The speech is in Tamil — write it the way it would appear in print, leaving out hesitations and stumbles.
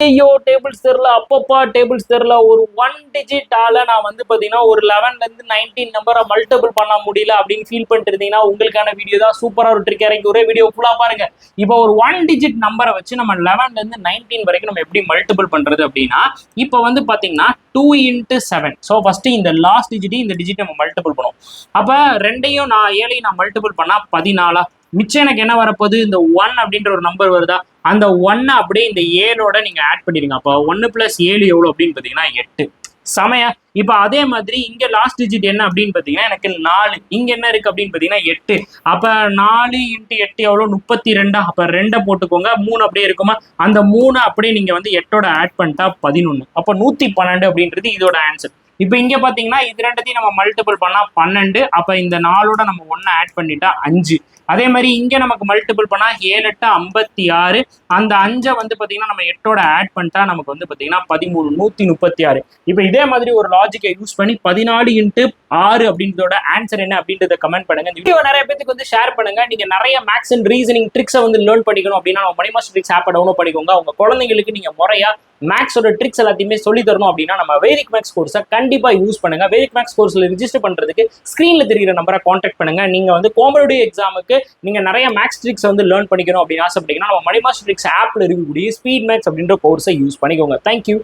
ஐயோ டேபிள்ஸ் தெரியல, அப்பப்பா டேபிள்ஸ் தெரியல. ஒரு 1 digit நான் வந்து பாத்தீங்கன்னா ஒரு 11ல இருந்து 19 நம்பரை மல்டிபிள் பண்ண முடியல அப்படின்னு ஃபீல் பண்ணிட்டு இருந்தீங்கன்னா உங்களுக்கான வீடியோ தான். சூப்பரா ஒரு ட்ரிக் இறங்கி ஒரே வீடியோ ஃபுல்லா பாருங்க. இப்போ ஒரு 1 digit நம்பரை வச்சு நம்ம 11ல இருந்து 19 வரைக்கும் நம்ம எப்படி மல்டிபிள் பண்றது அப்படின்னா, இப்போ வந்து பாத்தீங்கன்னா 2 into 7. ஸோ ஃபர்ஸ்ட் இந்த லாஸ்ட் டிஜிட் இந்த டிஜிட் நம்ம மல்டிபிள் பண்ணுவோம். அப்ப ரெண்டையும் நான் 7ஐயும் நான் மல்டிபிள் பண்ணா 14. மிச்சம் எனக்கு என்ன வரப்போகுது, இந்த 1 அப்படின்ற ஒரு நம்பர் வருதா, அந்த 1 அப்படியே இந்த 7ஓட நீங்க ஆட் பண்ணிடுங்க. அப்போ 1 + 7 எவ்வளவு அப்படின்னு பாத்தீங்கன்னா 8. சமய இப்ப அதே மாதிரி இங்க லாஸ்ட் டிஜிட் என்ன அப்படின்னு பாத்தீங்கன்னா எனக்கு 4. இங்க என்ன இருக்கு அப்படின்னு பாத்தீங்கன்னா 8. அப்ப 4 × 8 எவ்வளவு, 32. அப்ப 2 போட்டுக்கோங்க, 3 அப்படியே இருக்குமா, அந்த 3 அப்படியே நீங்க வந்து 8ஓட ஆட் பண்ணிட்டா 11. அப்ப 112 அப்படின்றது இதோட ஆன்சர். இப்ப இங்க பாத்தீங்கன்னா இது ரெண்டத்தையும் நம்ம மல்டிபிள் பண்ணா 12. அப்ப இந்த 4ஓட நம்ம 1 ஆட் பண்ணிட்டா 5. அதே மாதிரி இங்க நமக்கு மல்டிபிள் பண்ணா 7 × 8 = 56. அந்த 5 வந்து பாத்தீங்கன்னா நம்ம 8ஓட ஆட் பண்ணிட்டா நமக்கு வந்து பாத்தீங்கன்னா 13, 136. இப்ப இதே மாதிரி ஒரு லாஜிக்கை யூஸ் பண்ணி 14 × 6 அப்படின்றதோட ஆன்சர் என்ன அப்படின்றத கமெண்ட் பண்ணுங்க. இந்த வீடியோ நிறைய பேருக்கு வந்து ஷேர் பண்ணுங்க. நீங்க நிறைய மேக்ஸ் அண்ட் ரீசனிங் ட்ரிக்ஸை வந்து லேர்ன் பண்ணிக்கணும் அப்படின்னா நம்ம மணி மாஸ்டர் ட்ரிக்ஸ் ஆப்பை டவுன்லோட் பண்ணிக்கோங்க. உங்க குழந்தைங்களுக்கு நீங்க முறையா மேக்ஸோட ட்ரிக்ஸ் எல்லாத்தையுமே சொல்லி தரணும் அப்படின்னா நம்ம வேதிக் மேக்ஸ் கோர்ஸை கண்டிப்பா யூஸ் பண்ணுங்க. வேதிக் மேக்ஸ் கோர்ஸ்ல ரிஜிஸ்டர் பண்றதுக்கு ஸ்கிரீன்ல தெரிகிற நம்பரை கான்டாக்ட் பண்ணுங்க. நீங்க வந்து காம்படிட்டிவ் எக்ஸாமுக்கு நீங்க நிறைய மேக்ஸ் ட்ரிக்ஸ் வந்து லேர்ன் பண்ணிக்கணும் அப்படின்னு ஆசைப்பட்டீங்கன்னா நம்ம மணி மாஸ்டர் ட்ரிக்ஸ் ஆப்ல இருக்கக்கூடிய ஸ்பீட் மேக்ஸ் அப்படின்ற கோர்ஸை யூஸ் பண்ணிக்கோங்க. தேங்க்யூ.